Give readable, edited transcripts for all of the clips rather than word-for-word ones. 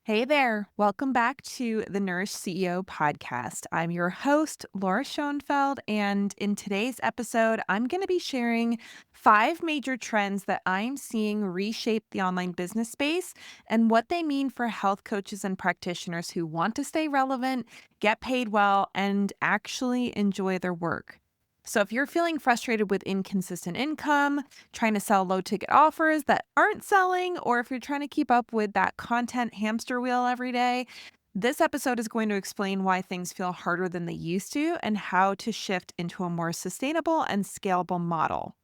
Hey there. Welcome back to the Nourish CEO podcast. I'm your host, Laura Schoenfeld, and in today's episode, I'm going to be sharing 5 major trends that I'm seeing reshape the online business space and what they mean for health coaches and practitioners who want to stay relevant, get paid well, and actually enjoy their work. So, if you're feeling frustrated with inconsistent income, trying to sell low ticket offers that aren't selling, or if you're trying to keep up with that content hamster wheel every day, this episode is going to explain why things feel harder than they used to and how to shift into a more sustainable and scalable model.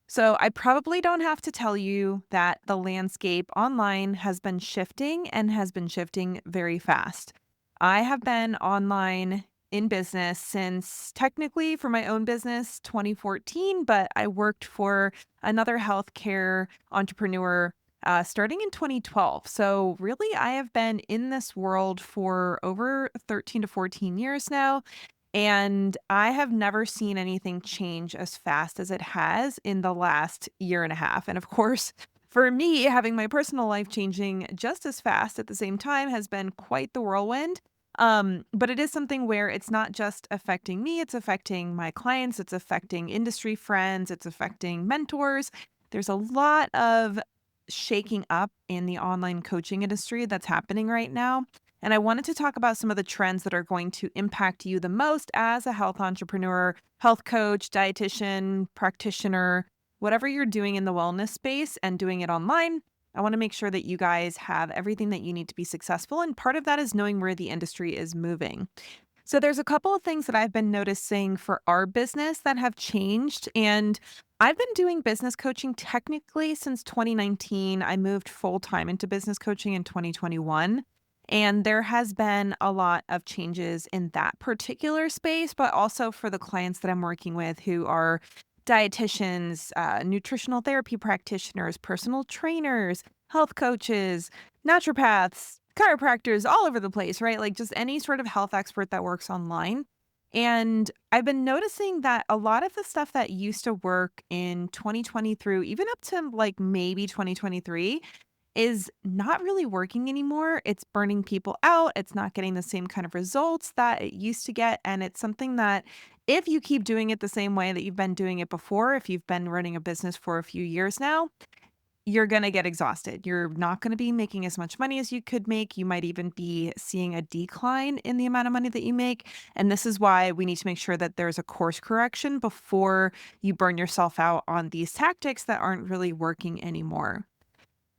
So, I probably don't have to tell you that the landscape online has been shifting and has been shifting very fast. I have been online in business since technically for my own business 2014, but I worked for another healthcare entrepreneur starting in 2012. So, really, I have been in this world for over 13 to 14 years now. And I have never seen anything change as fast as it has in the last year and a half. And of course, for me, having my personal life changing just as fast at the same time has been quite the whirlwind. But it is something where it's not just affecting me, it's affecting my clients, it's affecting industry friends, it's affecting mentors. There's a lot of shaking up in the online coaching industry that's happening right now. And I wanted to talk about some of the trends that are going to impact you the most as a health entrepreneur, health coach, dietitian, practitioner, whatever you're doing in the wellness space and doing it online. I want to make sure that you guys have everything that you need to be successful. And part of that is knowing where the industry is moving. So there's a couple of things that I've been noticing for our business that have changed. And I've been doing business coaching technically since 2019. I moved full time into business coaching in 2021. And there has been a lot of changes in that particular space, but also for the clients that I'm working with who are dietitians, nutritional therapy practitioners, personal trainers, health coaches, naturopaths, chiropractors, all over the place, right? Like just any sort of health expert that works online. And I've been noticing that a lot of the stuff that used to work in 2020 through even up to like maybe 2023 is not really working anymore. It's burning people out. It's not getting the same kind of results that it used to get. And it's something that if you keep doing it the same way that you've been doing it before, if you've been running a business for a few years now, you're going to get exhausted. You're not going to be making as much money as you could make. You might even be seeing a decline in the amount of money that you make. And this is why we need to make sure that there's a course correction before you burn yourself out on these tactics that aren't really working anymore.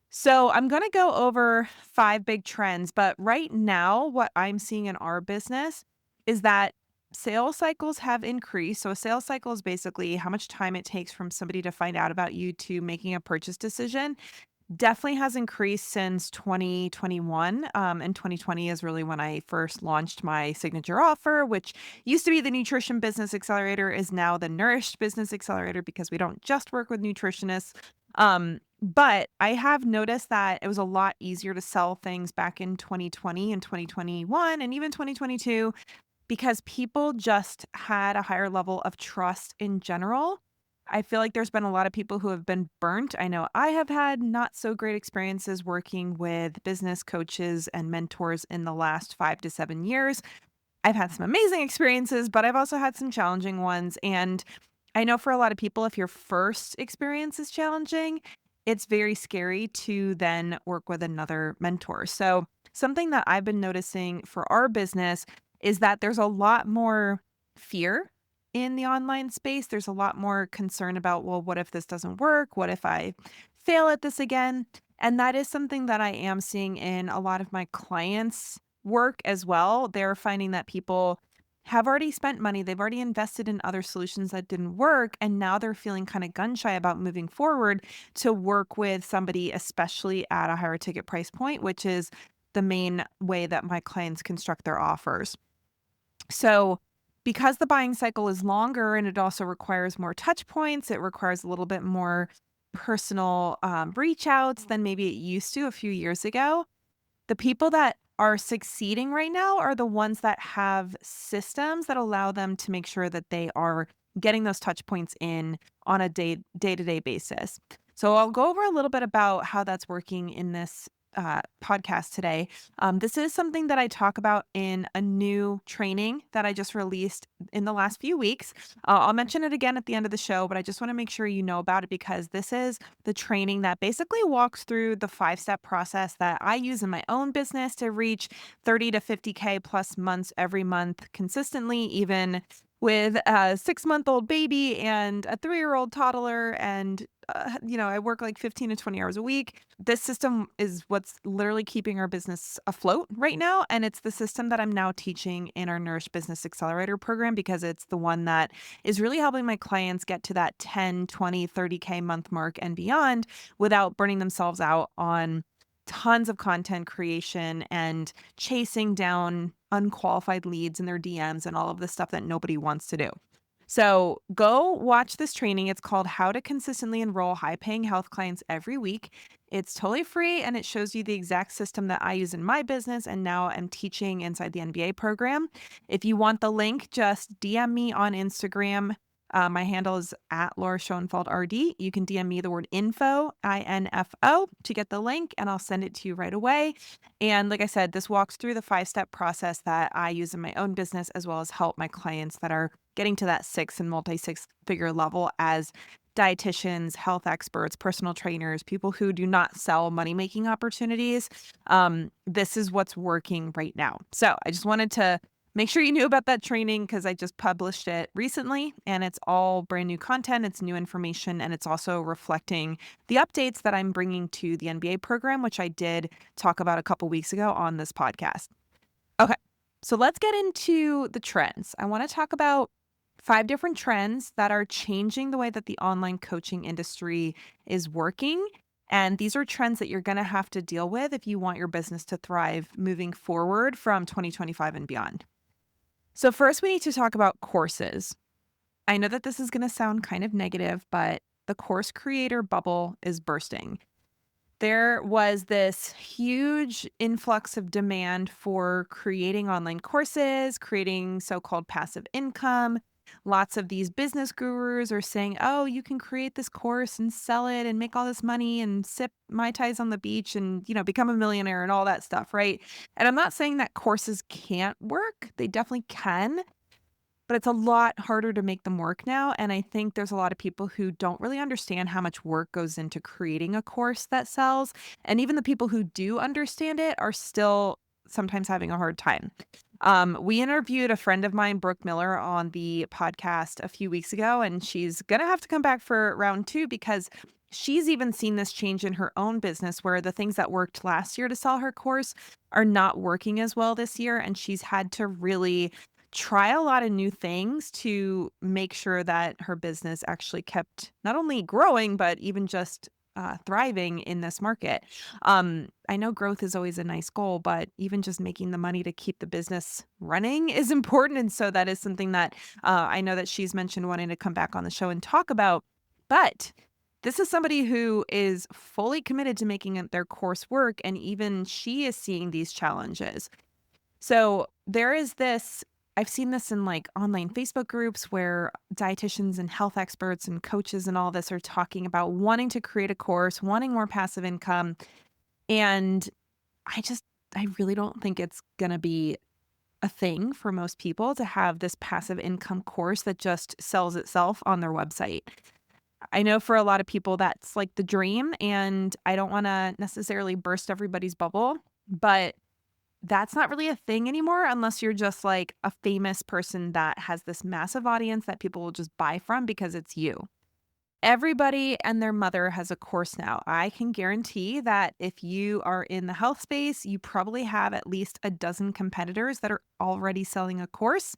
So I'm going to go over 5 big trends, but right now, what I'm seeing in our business is that sales cycles have increased. So a sales cycle is basically how much time it takes from somebody to find out about you to making a purchase decision. Definitely has increased since 2021. And 2020 is really when I first launched my signature offer, which used to be the Nutrition Business Accelerator, is now the Nourished Business Accelerator because we don't just work with nutritionists. But I have noticed that it was a lot easier to sell things back in 2020 and 2021 and even 2022 because people just had a higher level of trust in general. I feel like there's been a lot of people who have been burnt. I know I have had not so great experiences working with business coaches and mentors in the last 5 to 7 years. I've had some amazing experiences, but I've also had some challenging ones. And I know for a lot of people, if your first experience is challenging, it's very scary to then work with another mentor. So, something that I've been noticing for our business is that there's a lot more fear in the online space. There's a lot more concern about, well, what if this doesn't work? What if I fail at this again? And that is something that I am seeing in a lot of my clients' work as well. They're finding that people have already spent money, they've already invested in other solutions that didn't work, and now they're feeling kind of gun shy about moving forward to work with somebody, especially at a higher ticket price point, which is the main way that my clients construct their offers. So, because the buying cycle is longer and it also requires more touch points, it requires a little bit more personal reach outs than maybe it used to a few years ago. The people that are succeeding right now are the ones that have systems that allow them to make sure that they are getting those touch points in on a day-to-day basis. So I'll go over a little bit about how that's working in this podcast today. This is something that I talk about in a new training that I just released in the last few weeks. I'll mention it again at the end of the show, but I just want to make sure you know about it because this is the training that basically walks through the 5-step process that I use in my own business to reach 30 to 50K plus months every month consistently, even with a 6-month-old baby and a 3-year-old toddler. And, I work like 15 to 20 hours a week. This system is what's literally keeping our business afloat right now. And it's the system that I'm now teaching in our Nourish Business Accelerator program because it's the one that is really helping my clients get to that 10, 20, 30K month mark and beyond without burning themselves out on tons of content creation and chasing down unqualified leads in their DMs and all of the stuff that nobody wants to do. So go watch this training. It's called How to Consistently Enroll High Paying Health Clients Every Week. It's totally free and it shows you the exact system that I use in my business and now I'm teaching inside the NBA program. If you want the link, just DM me on Instagram. My handle is at Laura Schoenfeld RD. You can DM me the word info, to get the link, and I'll send it to you right away. And like I said, this walks through the 5-step process that I use in my own business, as well as help my clients that are getting to that 6 and multi-six figure level as dietitians, health experts, personal trainers, people who do not sell money making opportunities. This is what's working right now. So I just wanted to make sure you knew about that training because I just published it recently and it's all brand new content. It's new information and it's also reflecting the updates that I'm bringing to the NBA program, which I did talk about a couple weeks ago on this podcast. Okay, so let's get into the trends. I want to talk about 5 different trends that are changing the way that the online coaching industry is working. And these are trends that you're going to have to deal with if you want your business to thrive moving forward from 2025 and beyond. So, first, we need to talk about courses. I know that this is going to sound kind of negative, but the course creator bubble is bursting. There was this huge influx of demand for creating online courses, creating so-called passive income. Lots of these business gurus are saying, "Oh, you can create this course and sell it and make all this money and sip Mai Tais on the beach and, become a millionaire and all that stuff," right? And I'm not saying that courses can't work. They definitely can. But it's a lot harder to make them work now, and I think there's a lot of people who don't really understand how much work goes into creating a course that sells, and even the people who do understand it are still sometimes having a hard time. We interviewed a friend of mine, Brooke Miller, on the podcast a few weeks ago, and she's gonna have to come back for round 2 because she's even seen this change in her own business where the things that worked last year to sell her course are not working as well this year, and she's had to really try a lot of new things to make sure that her business actually kept not only growing, but even just thriving in this market. I know growth is always a nice goal, but even just making the money to keep the business running is important. And so that is something that I know that she's mentioned wanting to come back on the show and talk about. But this is somebody who is fully committed to making their course work. And even she is seeing these challenges. So there is this I've seen this in like online Facebook groups where dietitians and health experts and coaches and all this are talking about wanting to create a course, wanting more passive income. And I just, I really don't think it's going to be a thing for most people to have this passive income course that just sells itself on their website. I know for a lot of people that's like the dream, and I don't want to necessarily burst everybody's bubble, but that's not really a thing anymore unless you're just like a famous person that has this massive audience that people will just buy from because it's you. Everybody and their mother has a course now. I can guarantee that if you are in the health space, you probably have at least a dozen competitors that are already selling a course.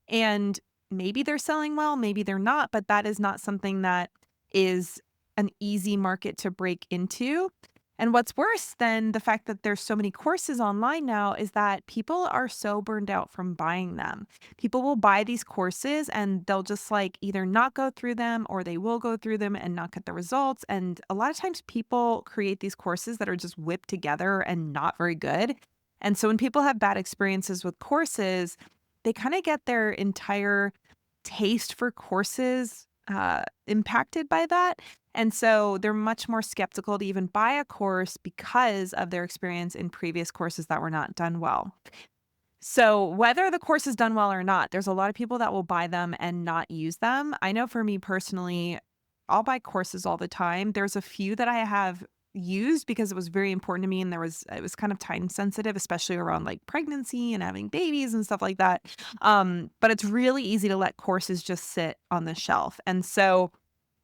And maybe they're selling well, maybe they're not, but that is not something that is an easy market to break into. And what's worse than the fact that there's so many courses online now is that people are so burned out from buying them. People will buy these courses and they'll just like either not go through them or they will go through them and not get the results. And a lot of times people create these courses that are just whipped together and not very good. And so when people have bad experiences with courses, they kind of get their entire taste for courses impacted by that. And so they're much more skeptical to even buy a course because of their experience in previous courses that were not done well. So, whether the course is done well or not, there's a lot of people that will buy them and not use them. I know for me personally, I'll buy courses all the time. There's a few that I have used because it was very important to me and it was kind of time sensitive, especially around like pregnancy and having babies and stuff like that. But it's really easy to let courses just sit on the shelf. And so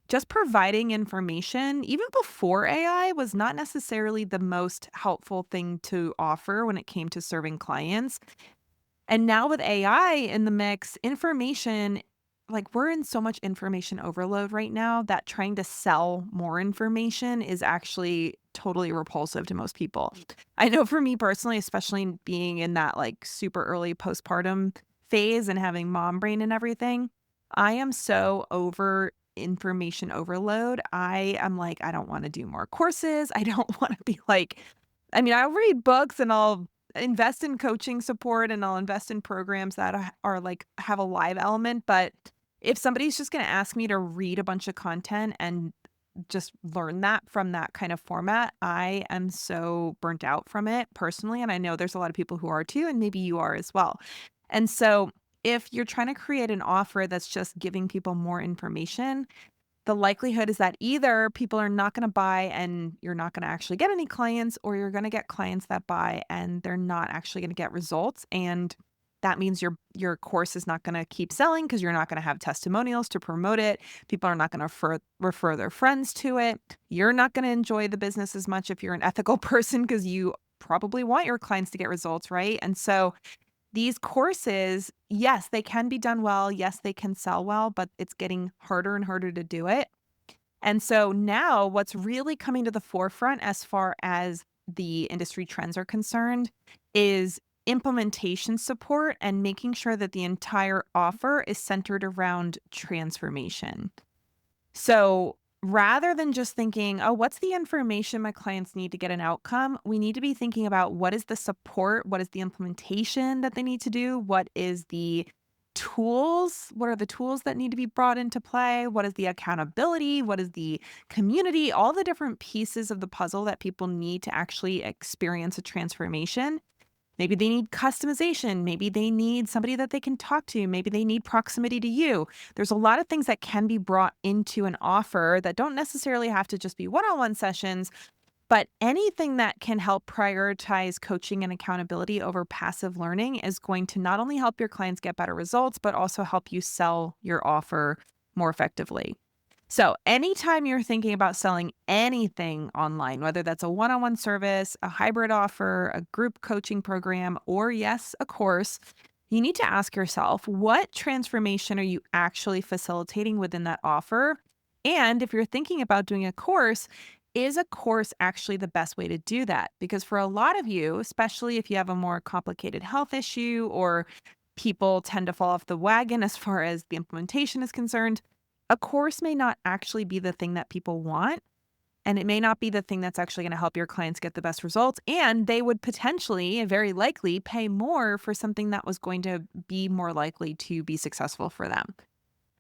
just providing information, even before AI, was not necessarily the most helpful thing to offer when it came to serving clients. And now with AI in the mix, information, like we're in so much information overload right now that trying to sell more information is actually totally repulsive to most people. I know for me personally, especially being in that like super early postpartum phase and having mom brain and everything, I am so over information overload. I am like, I don't want to do more courses. I don't want to be like, I mean, I'll read books and I'll invest in coaching support and I'll invest in programs that are like have a live element, but if somebody's just going to ask me to read a bunch of content and just learn that from that kind of format, I am so burnt out from it personally, and I know there's a lot of people who are too, and maybe you are as well. And so if you're trying to create an offer that's just giving people more information, the likelihood is that either people are not gonna buy and you're not gonna actually get any clients, or you're gonna get clients that buy and they're not actually gonna get results, and that means your course is not gonna keep selling because 'cause you're not gonna have testimonials to promote it. People are not gonna refer their friends to it. You're not gonna enjoy the business as much if you're an ethical person because you probably want your clients to get results, right? And so these courses, yes, they can be done well. Yes, they can sell well, but it's getting harder and harder to do it. And so now what's really coming to the forefront as far as the industry trends are concerned is implementation support and making sure that the entire offer is centered around transformation. So rather than just thinking, oh, what's the information my clients need to get an outcome? We need to be thinking about what is the support? What is the implementation that they need to do? What is the tools? What are the tools that need to be brought into play? What is the accountability? What is the community? All the different pieces of the puzzle that people need to actually experience a transformation. Maybe they need customization. Maybe they need somebody that they can talk to. Maybe they need proximity to you. There's a lot of things that can be brought into an offer that don't necessarily have to just be one on one sessions, but anything that can help prioritize coaching and accountability over passive learning is going to not only help your clients get better results, but also help you sell your offer more effectively. So, anytime you're thinking about selling anything online, whether that's a one on one service, a hybrid offer, a group coaching program, or yes, a course, you need to ask yourself, what transformation are you actually facilitating within that offer? And if you're thinking about doing a course, is a course actually the best way to do that? Because for a lot of you, especially if you have a more complicated health issue or people tend to fall off the wagon as far as the implementation is concerned, a course may not actually be the thing that people want, and it may not be the thing that's actually going to help your clients get the best results. And they would potentially, and very likely, pay more for something that was going to be more likely to be successful for them.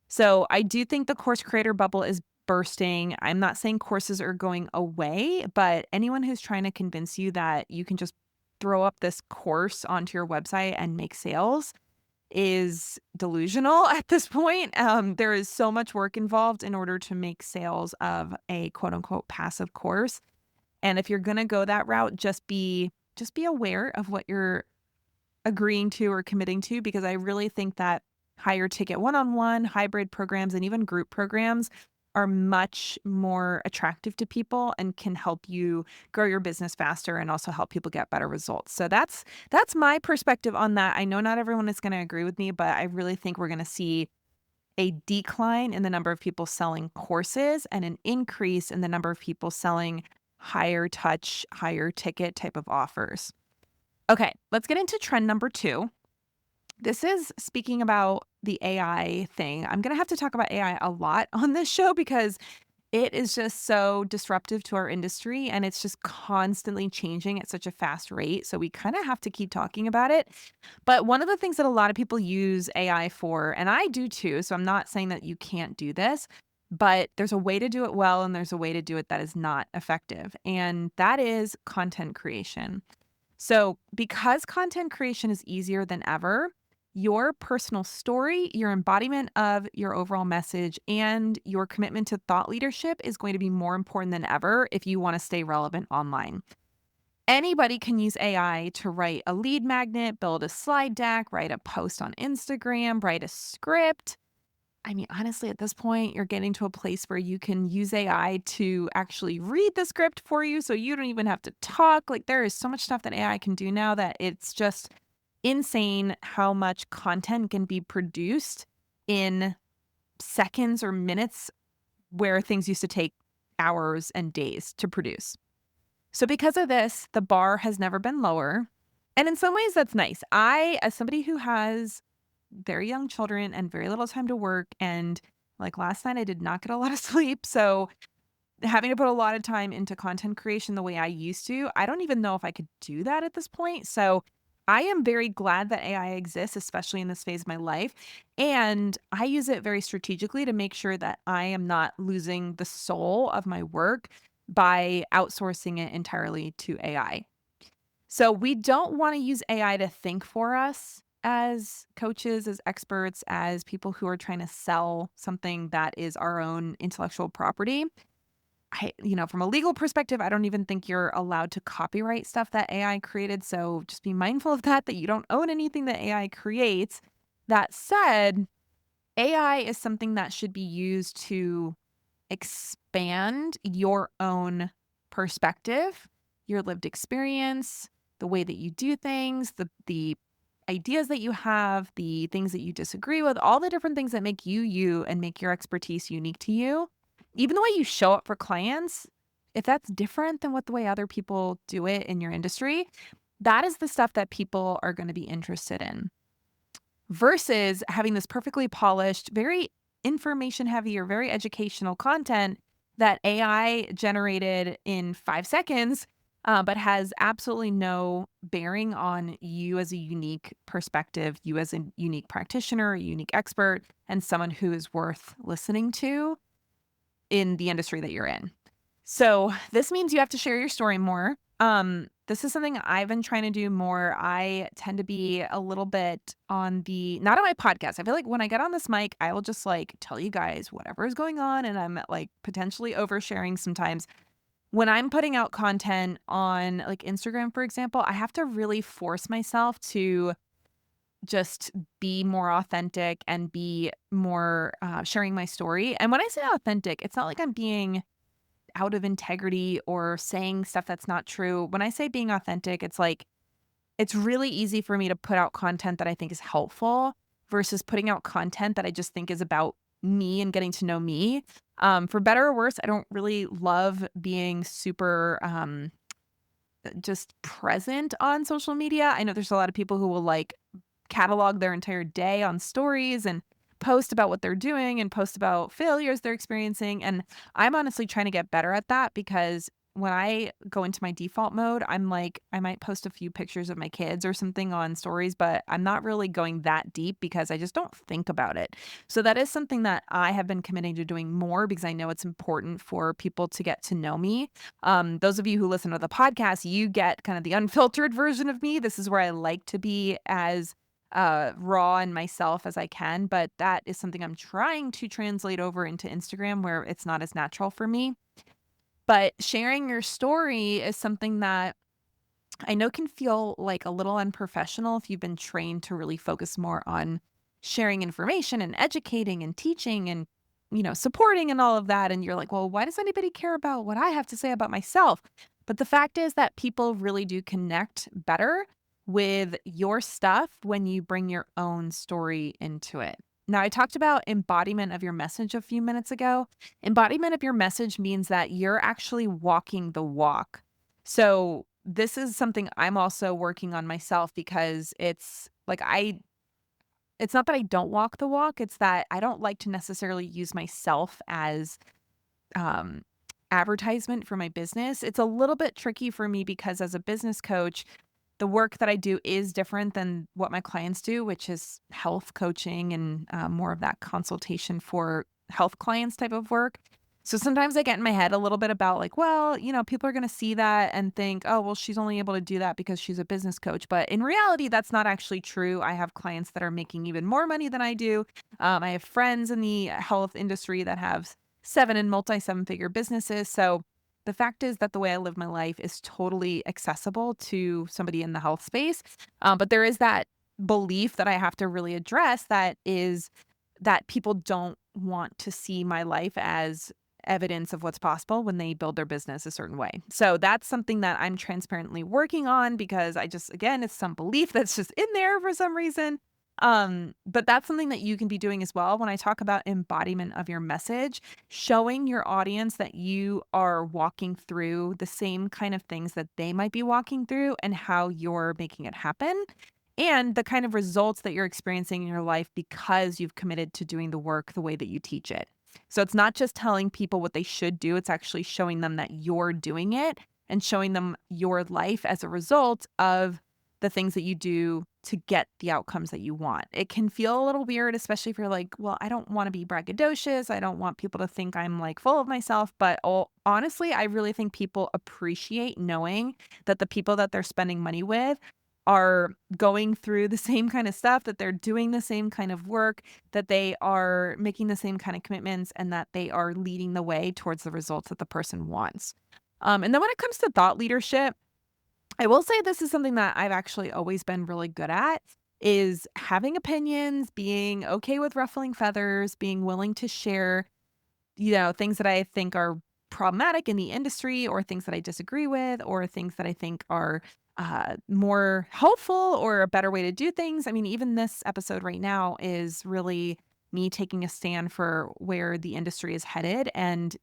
So I do think the course creator bubble is bursting. I'm not saying courses are going away, but anyone who's trying to convince you that you can just throw up this course onto your website and make sales is delusional at this point. There is so much work involved in order to make sales of a quote unquote passive course. And if you're going to go that route, just be aware of what you're agreeing to or committing to, because I really think that higher ticket one-on-one, hybrid programs, and even group programs are much more attractive to people and can help you grow your business faster and also help people get better results. So that's my perspective on that. I know not everyone is going to agree with me, but I really think we're going to see a decline in the number of people selling courses and an increase in the number of people selling higher touch, higher ticket type of offers. Okay, let's get into trend number 2. This is speaking about the AI thing. I'm gonna have to talk about AI a lot on this show because it is just so disruptive to our industry and it's just constantly changing at such a fast rate. So we kind of have to keep talking about it. But one of the things that a lot of people use AI for, and I do too, so I'm not saying that you can't do this, but there's a way to do it well and there's a way to do it that is not effective. And that is content creation. So, because content creation is easier than ever, your personal story, your embodiment of your overall message, and your commitment to thought leadership is going to be more important than ever if you want to stay relevant online. Anybody can use AI to write a lead magnet, build a slide deck, write a post on Instagram, write a script. I mean, honestly, at this point, you're getting to a place where you can use AI to actually read the script for you so you don't even have to talk. Like, there is so much stuff that AI can do now that it's just insane how much content can be produced in seconds or minutes where things used to take hours and days to produce. So, because of this, the bar has never been lower. And in some ways, that's nice. As somebody who has very young children and very little time to work, and like last night, I did not get a lot of sleep. So, having to put a lot of time into content creation the way I used to, I don't even know if I could do that at this point. So, I am very glad that AI exists, especially in this phase of my life. And I use it very strategically to make sure that I am not losing the soul of my work by outsourcing it entirely to AI. So we don't want to use AI to think for us as coaches, as experts, as people who are trying to sell something that is our own intellectual property. From a legal perspective, I don't even think you're allowed to copyright stuff that AI created. So just be mindful of that you don't own anything that AI creates. That said, AI is something that should be used to expand your own perspective, your lived experience, the way that you do things, the ideas that you have, the things that you disagree with, all the different things that make you you and make your expertise unique to you. Even the way you show up for clients, if that's different than what the way other people do it in your industry, that is the stuff that people are going to be interested in versus having this perfectly polished, very information heavy or very educational content that AI generated in 5 seconds, but has absolutely no bearing on you as a unique perspective, you as a unique practitioner, a unique expert, and someone who is worth listening to in the industry that you're in. So this means you have to share your story more. This is something I've been trying to do more. I tend to be a little bit on the not on my podcast. I feel like when I get on this mic, I will just like tell you guys whatever is going on and I'm like potentially oversharing sometimes. When I'm putting out content on like Instagram, for example, I have to really force myself to just be more authentic and be more sharing my story. And when I say authentic, it's not like I'm being out of integrity or saying stuff that's not true. When I say being authentic, it's like it's really easy for me to put out content that I think is helpful versus putting out content that I just think is about me and getting to know me. For better or worse, I don't really love being super just present on social media. I know there's a lot of people who will like catalog their entire day on stories and post about what they're doing and post about failures they're experiencing. And I'm honestly trying to get better at that because when I go into my default mode, I'm like, I might post a few pictures of my kids or something on stories, but I'm not really going that deep because I just don't think about it. So that is something that I have been committing to doing more because I know it's important for people to get to know me. Those of you who listen to the podcast, you get kind of the unfiltered version of me. This is where I like to be as raw and myself as I can, but that is something I'm trying to translate over into Instagram where it's not as natural for me. But sharing your story is something that I know can feel like a little unprofessional if you've been trained to really focus more on sharing information and educating and teaching and supporting and all of that and you're like, "Well, why does anybody care about what I have to say about myself?" But the fact is that people really do connect better with your stuff when you bring your own story into it. Now, I talked about embodiment of your message a few minutes ago. Embodiment of your message means that you're actually walking the walk. So, this is something I'm also working on myself because it's not that I don't walk the walk, it's that I don't like to necessarily use myself as um advertisement for my business. It's a little bit tricky for me because as a business coach, the work that I do is different than what my clients do, which is health coaching and more of that consultation for health clients type of work. So sometimes I get in my head a little bit about like, well, people are going to see that and think, oh, well, she's only able to do that because she's a business coach. But in reality, that's not actually true. I have clients that are making even more money than I do. I have friends in the health industry that have seven-figure businesses. So the fact is that the way I live my life is totally accessible to somebody in the health space. But there is that belief that I have to really address that is that people don't want to see my life as evidence of what's possible when they build their business a certain way. So that's something that I'm transparently working on because again, it's some belief that's just in there for some reason. But that's something that you can be doing as well. When I talk about embodiment of your message, showing your audience that you are walking through the same kind of things that they might be walking through and how you're making it happen and the kind of results that you're experiencing in your life because you've committed to doing the work the way that you teach it. So it's not just telling people what they should do, it's actually showing them that you're doing it and showing them your life as a result of the things that you do to get the outcomes that you want. It can feel a little weird, especially if you're like, well, I don't want to be braggadocious. I don't want people to think I'm like full of myself. But honestly, I really think people appreciate knowing that the people that they're spending money with are going through the same kind of stuff, that they're doing the same kind of work, that they are making the same kind of commitments, and that they are leading the way towards the results that the person wants. And then when it comes to thought leadership, I will say this is something that I've actually always been really good at is having opinions, being okay with ruffling feathers, being willing to share things that I think are problematic in the industry or things that I disagree with or things that I think are more helpful or a better way to do things. I mean, even this episode right now is really me taking a stand for where the industry is headed. And,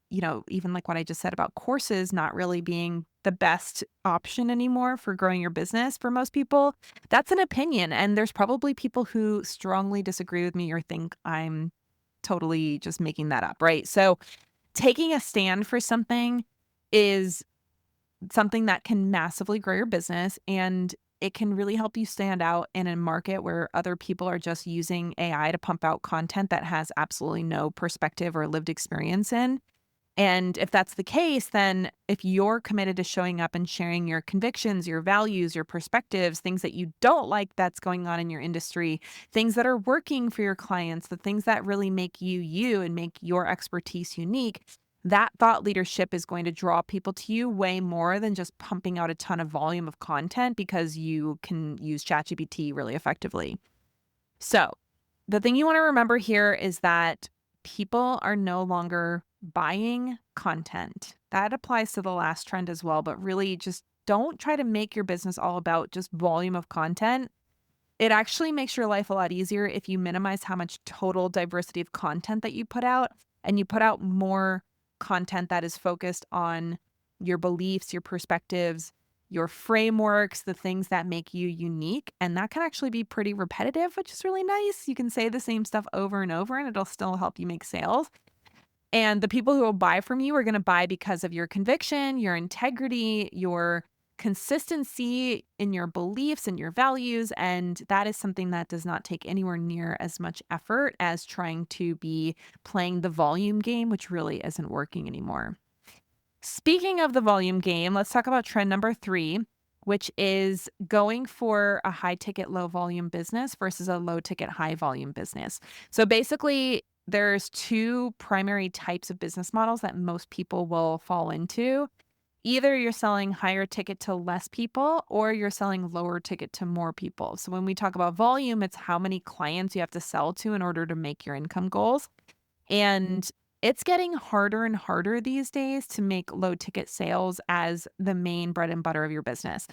even like what I just said about courses not really being the best option anymore for growing your business for most people, that's an opinion. And there's probably people who strongly disagree with me or think I'm totally just making that up, right? So taking a stand for something is something that can massively grow your business and it can really help you stand out in a market where other people are just using AI to pump out content that has absolutely no perspective or lived experience in. And if that's the case, then if you're committed to showing up and sharing your convictions, your values, your perspectives, things that you don't like that's going on in your industry, things that are working for your clients, the things that really make you you and make your expertise unique, that thought leadership is going to draw people to you way more than just pumping out a ton of volume of content because you can use ChatGPT really effectively. So, the thing you want to remember here is that people are no longer buying content. That applies to the last trend as well, but really just don't try to make your business all about just volume of content. It actually makes your life a lot easier if you minimize how much total diversity of content that you put out and you put out more content that is focused on your beliefs, your perspectives, your frameworks, the things that make you unique. And that can actually be pretty repetitive, which is really nice. You can say the same stuff over and over and it'll still help you make sales. And the people who will buy from you are going to buy because of your conviction, your integrity, your consistency in your beliefs and your values. And that is something that does not take anywhere near as much effort as trying to be playing the volume game, which really isn't working anymore. Speaking of the volume game, let's talk about trend number 3, which is going for a high ticket, low volume business versus a low ticket, high volume business. So basically, there's two primary types of business models that most people will fall into. Either you're selling higher ticket to less people or you're selling lower ticket to more people. So when we talk about volume, it's how many clients you have to sell to in order to make your income goals. And it's getting harder and harder these days to make low ticket sales as the main bread and butter of your business.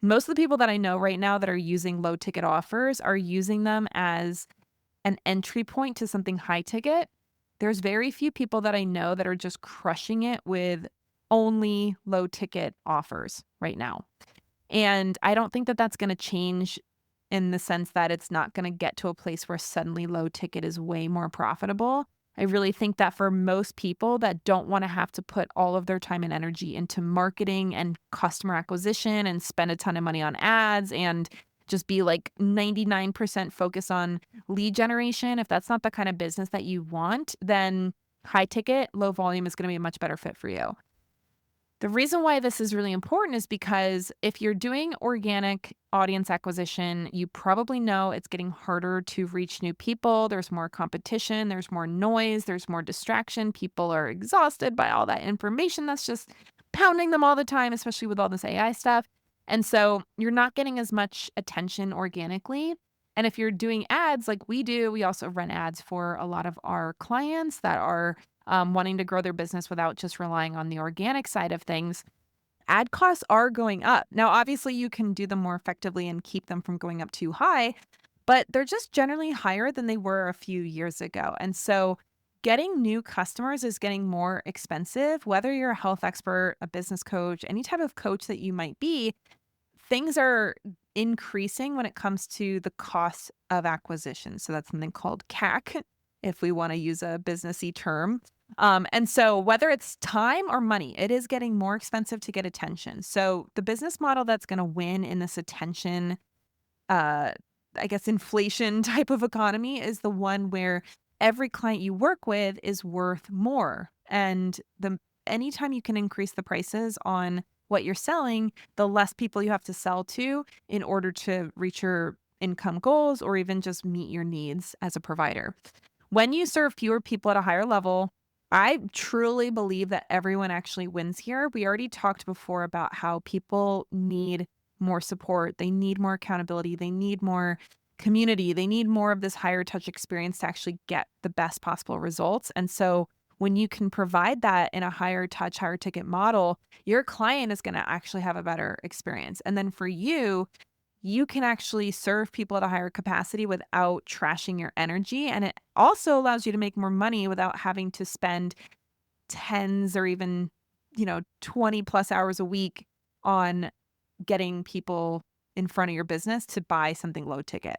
Most of the people that I know right now that are using low ticket offers are using them as an entry point to something high ticket. There's very few people that I know that are just crushing it with only low ticket offers right now. And I don't think that that's going to change in the sense that it's not going to get to a place where suddenly low ticket is way more profitable. I really think that for most people that don't want to have to put all of their time and energy into marketing and customer acquisition and spend a ton of money on ads and just be like 99% focus on lead generation. If that's not the kind of business that you want, then high ticket, low volume is going to be a much better fit for you. The reason why this is really important is because if you're doing organic audience acquisition, you probably know it's getting harder to reach new people. There's more competition, there's more noise, there's more distraction. People are exhausted by all that information that's just pounding them all the time, especially with all this AI stuff. And so you're not getting as much attention organically. And if you're doing ads like we do, we also run ads for a lot of our clients that are wanting to grow their business without just relying on the organic side of things, ad costs are going up. Now, obviously, you can do them more effectively and keep them from going up too high, but they're just generally higher than they were a few years ago. And so, getting new customers is getting more expensive. Whether you're a health expert, a business coach, any type of coach that you might be, things are increasing when it comes to the cost of acquisition. So that's something called CAC, if we want to use a businessy term. And so whether it's time or money, it is getting more expensive to get attention. So the business model that's going to win in this attention, uh, I guess, inflation type of economy is the one where every client you work with is worth more. And the anytime you can increase the prices on what you're selling, the less people you have to sell to in order to reach your income goals or even just meet your needs as a provider. When you serve fewer people at a higher level, I truly believe that everyone actually wins here. We already talked before about how people need more support, they need more accountability, they need more community, they need more of this higher touch experience to actually get the best possible results. And so when you can provide that in a higher touch, higher ticket model, your client is going to actually have a better experience. And then for you, you can actually serve people at a higher capacity without trashing your energy. And it also allows you to make more money without having to spend tens or even, 20 plus hours a week on getting people in front of your business to buy something low ticket.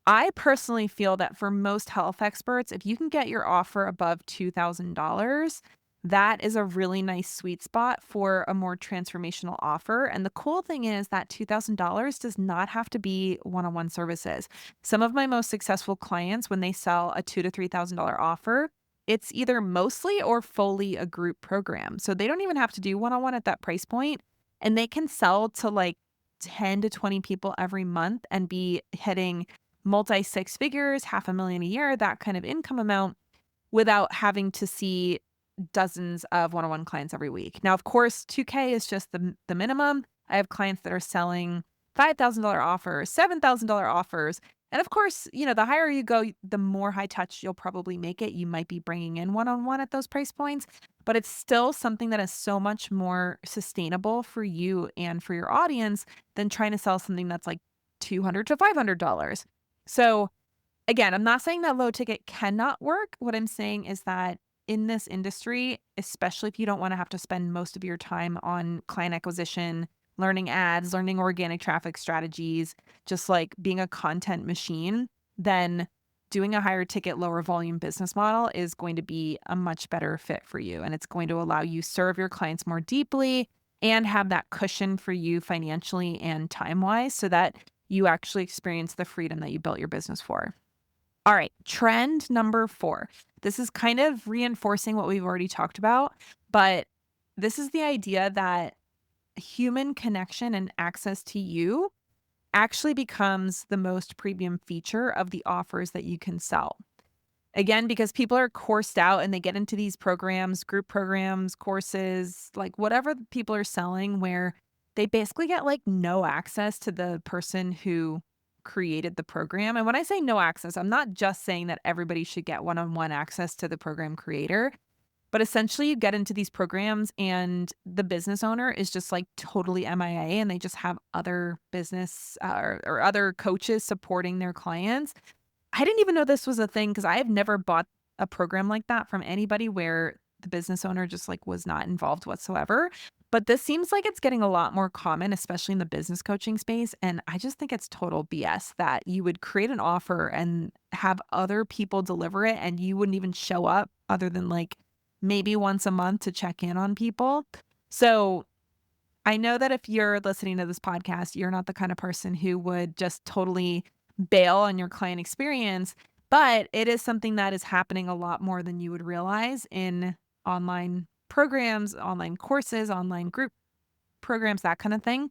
I personally feel that for most health experts, if you can get your offer above $2,000, that is a really nice sweet spot for a more transformational offer. And the cool thing is that $2,000 does not have to be one-on-one services. Some of my most successful clients, when they sell a $2,000 to $3,000 offer, it's either mostly or fully a group program. So they don't even have to do one-on-one at that price point, and they can sell to like 10 to 20 people every month and be hitting multi six figures, 500,000 a year, that kind of income amount without having to see dozens of one-on-one clients every week. Now, of course, 2K is just the minimum. I have clients that are selling $5,000 offers, $7,000 offers. And of course, the higher you go, the more high touch you'll probably make it. You might be bringing in one-on-one at those price points, but it's still something that is so much more sustainable for you and for your audience than trying to sell something that's like $200 to $500. So again, I'm not saying that low ticket cannot work. What I'm saying is that in this industry, especially if you don't want to have to spend most of your time on client acquisition, learning ads, learning organic traffic strategies, just like being a content machine, then doing a higher ticket, lower volume business model is going to be a much better fit for you. And it's going to allow you serve your clients more deeply and have that cushion for you financially and time wise so that you actually experience the freedom that you built your business for. All right, trend number 4. This is kind of reinforcing what we've already talked about, but this is the idea that human connection and access to you actually becomes the most premium feature of the offers that you can sell. Again, because people are coursed out and they get into these programs, group programs, courses, like whatever people are selling, where they basically get like no access to the person who created the program. And when I say no access, I'm not just saying that everybody should get one-on-one access to the program creator, but essentially you get into these programs and the business owner is just like totally MIA and they just have other business or other coaches supporting their clients. I didn't even know this was a thing because I have never bought a program like that from anybody where the business owner just like was not involved whatsoever. But this seems like it's getting a lot more common, especially in the business coaching space. And I just think it's total BS that you would create an offer and have other people deliver it and you wouldn't even show up other than like maybe once a month to check in on people. So I know that if you're listening to this podcast, you're not the kind of person who would just totally bail on your client experience, but it is something that is happening a lot more than you would realize in online programs, online courses, online group programs, that kind of thing.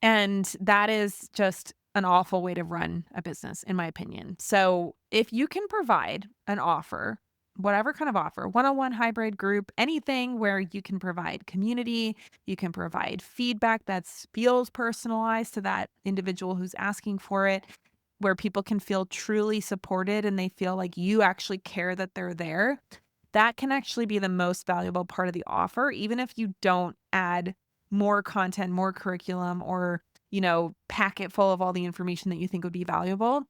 And that is just an awful way to run a business, in my opinion. So, if you can provide an offer, whatever kind of offer, one on one, hybrid, group, anything where you can provide community, you can provide feedback that feels personalized to that individual who's asking for it, where people can feel truly supported and they feel like you actually care that they're there, that can actually be the most valuable part of the offer, even if you don't add more content, more curriculum, or, pack it full of all the information that you think would be valuable.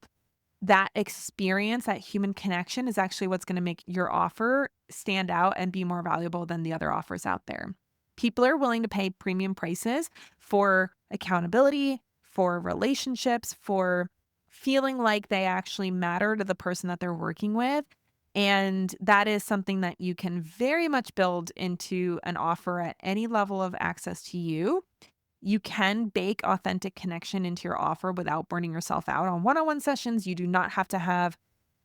That experience, that human connection is actually what's going to make your offer stand out and be more valuable than the other offers out there. People are willing to pay premium prices for accountability, for relationships, for feeling like they actually matter to the person that they're working with. And that is something that you can very much build into an offer at any level of access to you. You can bake authentic connection into your offer without burning yourself out. On one-on-one sessions, you do not have to have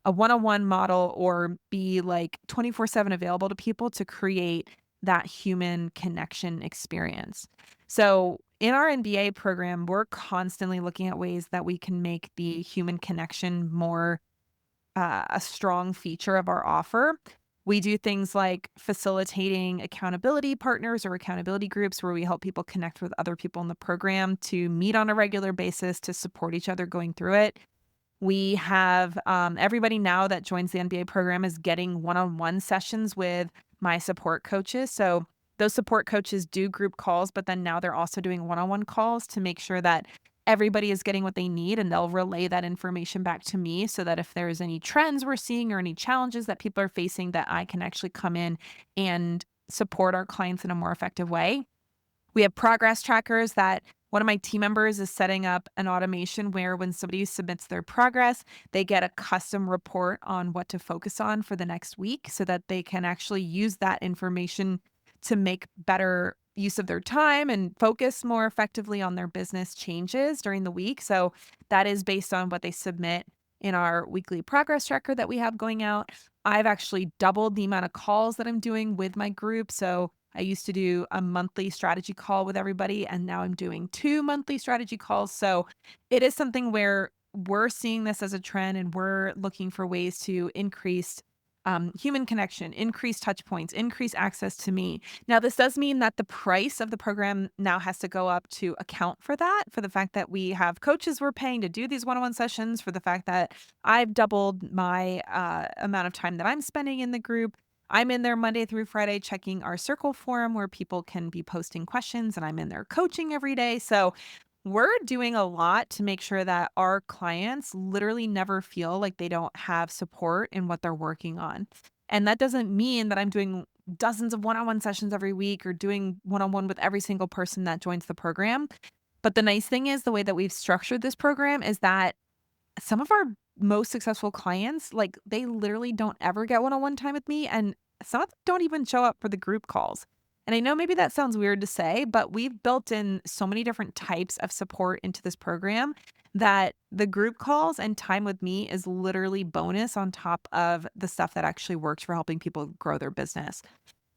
a one-on-one model or be like 24/7 available to people to create that human connection experience. So, in our MBA program, we're constantly looking at ways that we can make the human connection more a strong feature of our offer. We do things like facilitating accountability partners or accountability groups where we help people connect with other people in the program to meet on a regular basis to support each other going through it. We have everybody now that joins the NBA program is getting one on one sessions with my support coaches. So those support coaches do group calls, but then now they're also doing one on one calls to make sure that everybody is getting what they need and they'll relay that information back to me so that if there's any trends we're seeing or any challenges that people are facing, that I can actually come in and support our clients in a more effective way. We have progress trackers that one of my team members is setting up an automation where when somebody submits their progress, they get a custom report on what to focus on for the next week so that they can actually use that information to make better use of their time and focus more effectively on their business changes during the week. So that is based on what they submit in our weekly progress tracker that we have going out. I've actually doubled the amount of calls that I'm doing with my group. So I used to do a monthly strategy call with everybody, and now I'm doing 2 monthly strategy calls. So it is something where we're seeing this as a trend and we're looking for ways to increase human connection, increase touch points, increase access to me. Now, this does mean that the price of the program now has to go up to account for that, for the fact that we have coaches we're paying to do these one on one sessions, for the fact that I've doubled my amount of time that I'm spending in the group. I'm in there Monday through Friday checking our circle forum where people can be posting questions, and I'm in there coaching every day. So we're doing a lot to make sure that our clients literally never feel like they don't have support in what they're working on. And that doesn't mean that I'm doing dozens of one on one sessions every week or doing one on one with every single person that joins the program. But the nice thing is, the way that we've structured this program is that some of our most successful clients, like, they literally don't ever get one-on-one time with me, and some of them don't even show up for the group calls. And I know maybe that sounds weird to say, but we've built in so many different types of support into this program that the group calls and time with me is literally bonus on top of the stuff that actually works for helping people grow their business.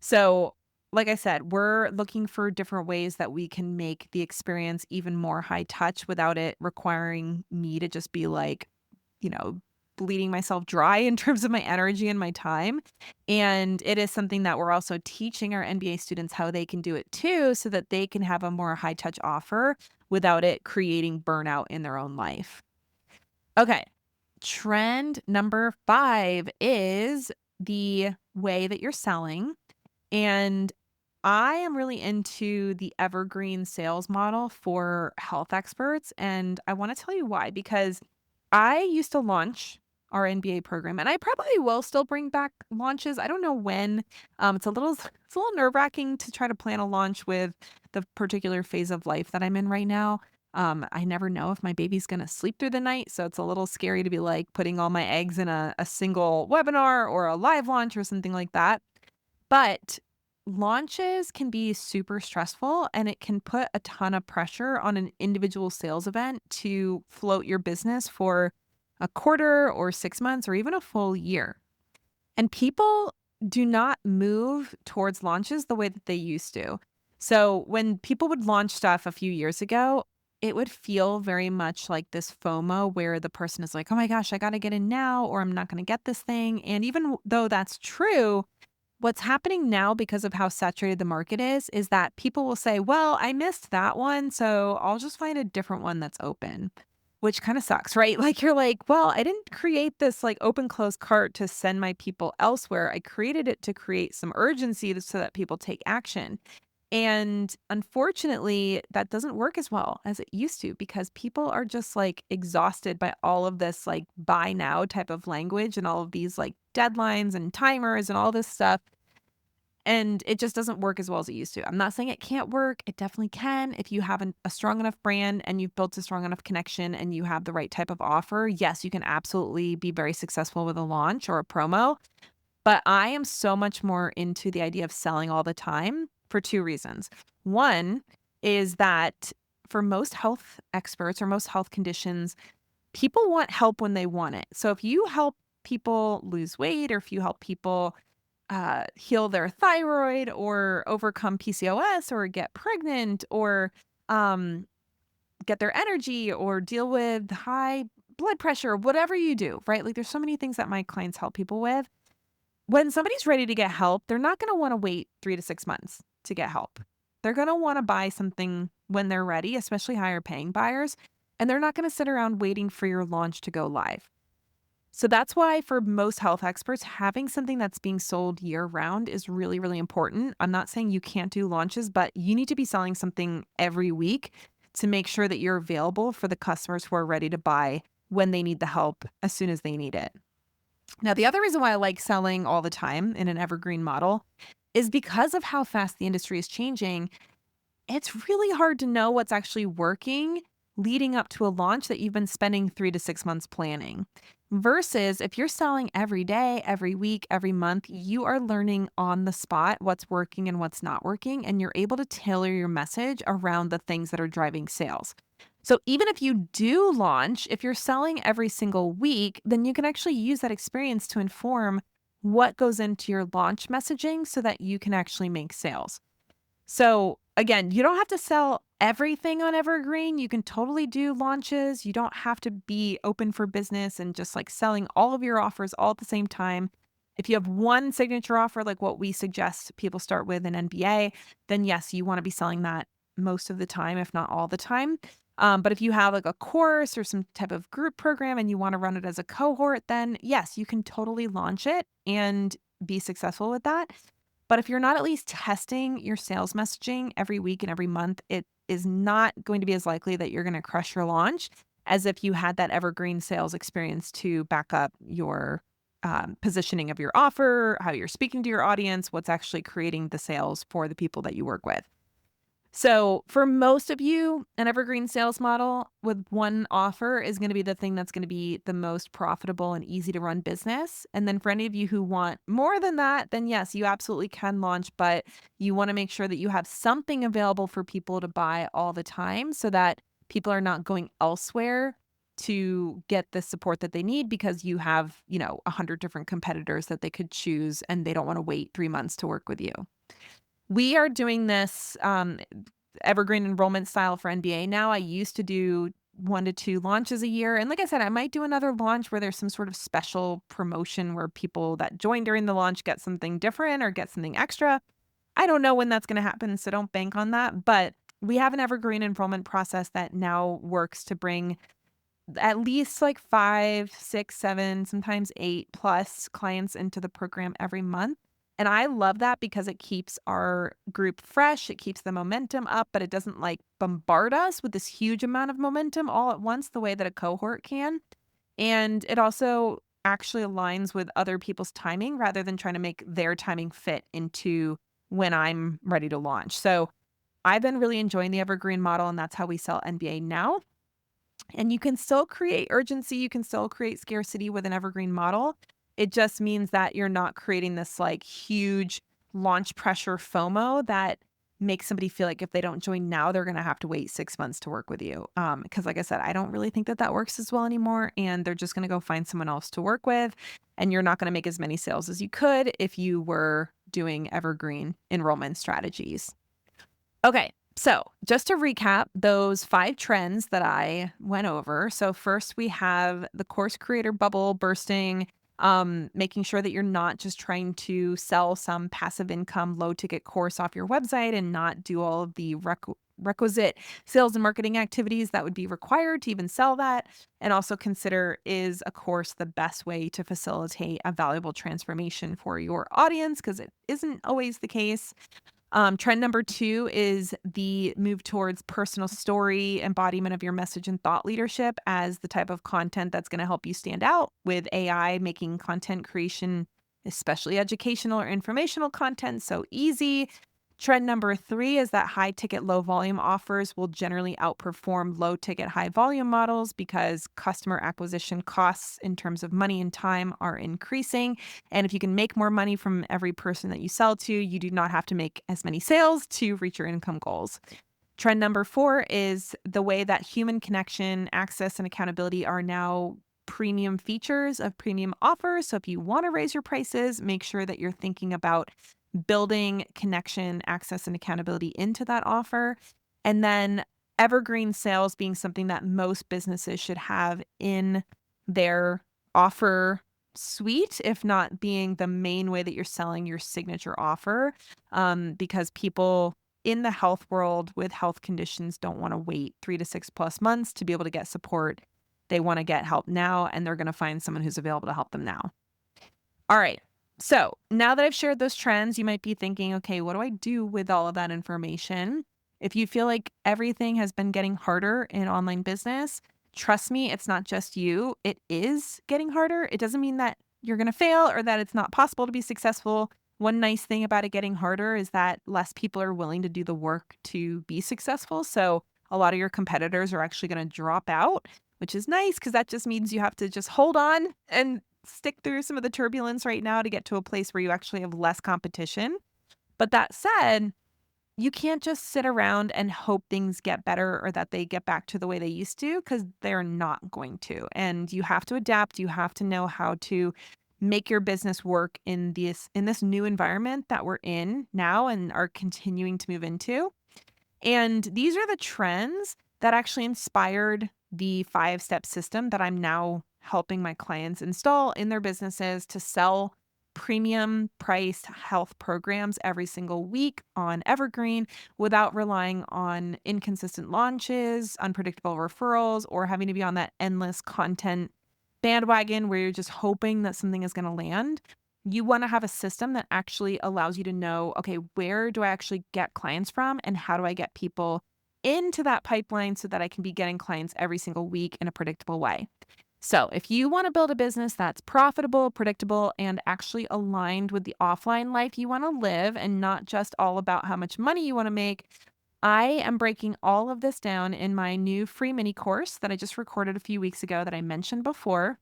So, like I said, we're looking for different ways that we can make the experience even more high touch without it requiring me to just be like, you know, bleeding myself dry in terms of my energy and my time. And it is something that we're also teaching our NBA students how they can do it too, so that they can have a more high touch offer without it creating burnout in their own life. Okay. Trend number 5 is the way that you're selling. And I am really into the evergreen sales model for health experts. And I want to tell you why, because I used to launch our NBA program and I probably will still bring back launches. I don't know when. It's a little nerve wracking to try to plan a launch with the particular phase of life that I'm in right now. I never know if my baby's going to sleep through the night. So it's a little scary to be like putting all my eggs in a single webinar or a live launch or something like that. But launches can be super stressful and it can put a ton of pressure on an individual sales event to float your business for a quarter or 6 months or even a full year. And people do not move towards launches the way that they used to. So when people would launch stuff a few years ago, it would feel very much like this FOMO where the person is like, oh my gosh, I got to get in now or I'm not going to get this thing. And even though that's true, what's happening now because of how saturated the market is that people will say, well, I missed that one. So I'll just find a different one that's open. Which kinda sucks, right? Like, you're like, "Well, I didn't create this, like, open close cart to send my people elsewhere. I created it to create some urgency so that people take action." And unfortunately, that doesn't work as well as it used to because people are just, like, exhausted by all of this, like, buy now type of language and all of these, like, deadlines and timers and all this stuff. And it just doesn't work as well as it used to. I'm not saying it can't work. It definitely can. If you have a strong enough brand and you've built a strong enough connection and you have the right type of offer, yes, you can absolutely be very successful with a launch or a promo. But I am so much more into the idea of selling all the time for two reasons. One is that for most health experts or most health conditions, people want help when they want it. So if you help people lose weight or if you help people heal their thyroid or overcome PCOS or get pregnant or um, get their energy or deal with high blood pressure, whatever you do, right? Like there's so many things that my clients help people with. When somebody's ready to get help, they're not going to want to wait 3 to 6 months to get help. They're going to want to buy something when they're ready, especially higher paying buyers. And they're not going to sit around waiting for your launch to go live. So that's why for most health experts, having something that's being sold year round is really, really important. I'm not saying you can't do launches, but you need to be selling something every week to make sure that you're available for the customers who are ready to buy when they need the help as soon as they need it. Now, the other reason why I like selling all the time in an evergreen model is because of how fast the industry is changing. It's really hard to know what's actually working leading up to a launch that you've been spending 3 to 6 months planning. Versus if you're selling every day, every week, every month, you are learning on the spot what's working and what's not working, and you're able to tailor your message around the things that are driving sales. So even if you do launch, if you're selling every single week, then you can actually use that experience to inform what goes into your launch messaging so that you can actually make sales. So again, you don't have to sell everything on Evergreen. You can totally do launches. You don't have to be open for business and just like selling all of your offers all at the same time. If you have one signature offer, like what we suggest people start with in NBA, then yes, you want to be selling that most of the time, if not all the time. But if you have like a course or some type of group program and you want to run it as a cohort, then yes, you can totally launch it and be successful with that. But if you're not at least testing your sales messaging every week and every month, it is not going to be as likely that you're going to crush your launch as if you had that evergreen sales experience to back up your positioning of your offer, how you're speaking to your audience, what's actually creating the sales for the people that you work with. So, for most of you, an evergreen sales model with one offer is going to be the thing that's going to be the most profitable and easy to run business. And then for any of you who want more than that, then yes, you absolutely can launch, but you want to make sure that you have something available for people to buy all the time so that people are not going elsewhere to get the support that they need because you have, 100 different competitors that they could choose and they don't want to wait 3 months to work with you. We are doing this, evergreen enrollment style for NBA now. I used to do 1 to 2 launches a year, and like I said, I might do another launch where there's some sort of special promotion where people that join during the launch get something different or get something extra. I don't know when that's gonna happen, so don't bank on that, but we have an evergreen enrollment process that now works to bring at least like 5, 6, 7, sometimes 8 plus clients into the program every month. And I love that because it keeps our group fresh, it keeps the momentum up, but it doesn't like bombard us with this huge amount of momentum all at once the way that a cohort can. And it also actually aligns with other people's timing rather than trying to make their timing fit into when I'm ready to launch. So I've been really enjoying the evergreen model, and that's how we sell NBA now. And you can still create urgency, you can still create scarcity with an evergreen model. It just means that you're not creating this like huge launch pressure FOMO that makes somebody feel like if they don't join now, they're going to have to wait 6 months to work with you. Because like I said, I don't really think that that works as well anymore. And they're just going to go find someone else to work with. And you're not going to make as many sales as you could if you were doing evergreen enrollment strategies. Okay. So, just to recap those 5 trends that I went over. So, first we have the course creator bubble bursting, making sure that you're not just trying to sell some passive income, low ticket course off your website and not do all of the requisite sales and marketing activities that would be required to even sell that. And also consider, is a course the best way to facilitate a valuable transformation for your audience? Because it isn't always the case. Trend number 2 is the move towards personal story, embodiment of your message and thought leadership as the type of content that's going to help you stand out with AI, making content creation, especially educational or informational content, so easy. Trend number 3 is that high ticket, low volume offers will generally outperform low ticket, high volume models because customer acquisition costs in terms of money and time are increasing. And if you can make more money from every person that you sell to, you do not have to make as many sales to reach your income goals. Trend number 4 is the way that human connection, access, and accountability are now premium features of premium offers. So if you want to raise your prices, make sure that you're thinking about building connection, access, and accountability into that offer. And then evergreen sales being something that most businesses should have in their offer suite, if not being the main way that you're selling your signature offer, because people in the health world with health conditions don't want to wait 3 to 6+ months to be able to get support. They want to get help now, and they're going to find someone who's available to help them now. All right. So now that I've shared those trends, you might be thinking, okay, what do I do with all of that information? If you feel like everything has been getting harder in online business, trust me, it's not just you. It is getting harder. It doesn't mean that you're going to fail or that it's not possible to be successful. One nice thing about it getting harder is that less people are willing to do the work to be successful. So a lot of your competitors are actually going to drop out, which is nice because that just means you have to just hold on and stick through some of the turbulence right now to get to a place where you actually have less competition. But that said, you can't just sit around and hope things get better or that they get back to the way they used to because they're not going to. And you have to adapt. You have to know how to make your business work in this new environment that we're in now and are continuing to move into. And these are the trends that actually inspired the 5-step system that I'm now helping my clients install in their businesses to sell premium priced health programs every single week on Evergreen without relying on inconsistent launches, unpredictable referrals, or having to be on that endless content bandwagon where you're just hoping that something is going to land. You want to have a system that actually allows you to know, okay, where do I actually get clients from and how do I get people into that pipeline so that I can be getting clients every single week in a predictable way. So, if you want to build a business that's profitable, predictable, and actually aligned with the offline life you want to live and not just all about how much money you want to make, I am breaking all of this down in my new free mini course that I just recorded a few weeks ago that I mentioned before.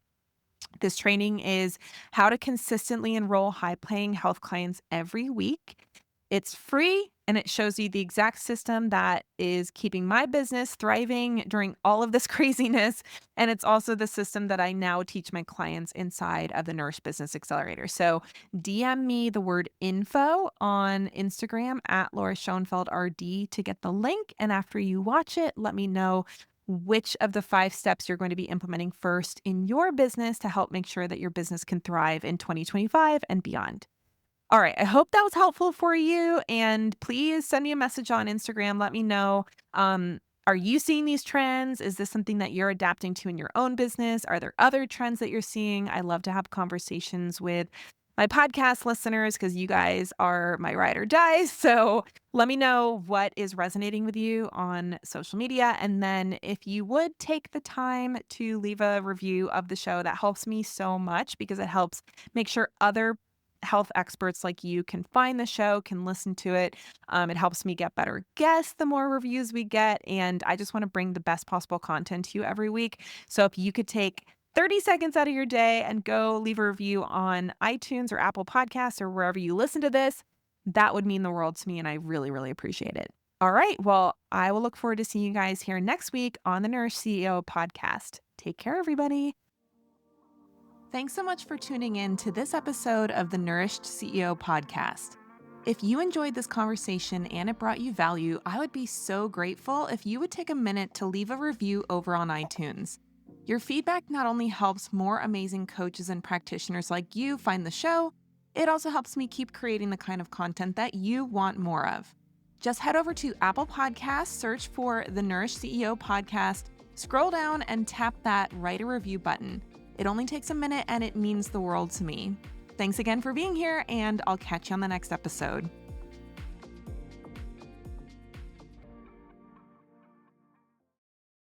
This training is how to consistently enroll high paying health clients every week. It's free and it shows you the exact system that is keeping my business thriving during all of this craziness. And it's also the system that I now teach my clients inside of the Nourish Business Accelerator. So DM me the word info on Instagram at Laura Schoenfeld RD to get the link. And after you watch it, let me know which of the 5 steps you're going to be implementing first in your business to help make sure that your business can thrive in 2025 and beyond. All right. I hope that was helpful for you. And please send me a message on Instagram. Let me know. Are you seeing these trends? Is this something that you're adapting to in your own business? Are there other trends that you're seeing? I love to have conversations with my podcast listeners because you guys are my ride or die. So let me know what is resonating with you on social media. And then if you would take the time to leave a review of the show, that helps me so much because it helps make sure other health experts like you can find the show, can listen to it. It helps me get better guests the more reviews we get. And I just want to bring the best possible content to you every week. So if you could take 30 seconds out of your day and go leave a review on iTunes or Apple Podcasts or wherever you listen to this, That would mean the world to me, and I really, really appreciate it. All right. Well, I will look forward to seeing you guys here next week on the Nourish CEO podcast. Take care, everybody. Thanks so much for tuning in to this episode of the Nourished CEO podcast. If you enjoyed this conversation and it brought you value, I would be so grateful if you would take a minute to leave a review over on iTunes. Your feedback not only helps more amazing coaches and practitioners like you find the show, it also helps me keep creating the kind of content that you want more of. Just head over to Apple Podcasts, search for the Nourish CEO podcast, scroll down and tap that write a review button. It only takes a minute and it means the world to me. Thanks again for being here, and I'll catch you on the next episode.